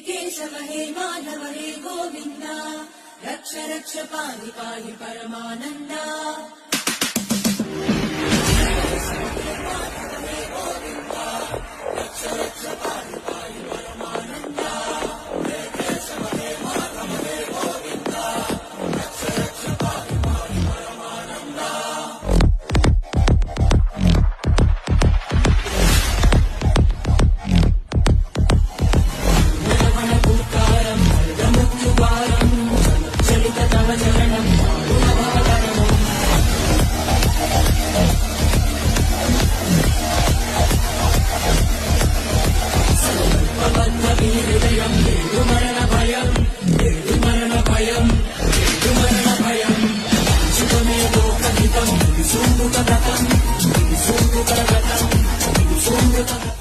केशव हे माधव हे गोविंद रक्ष रक्ष पाहि पाहि परमानंदा Sundu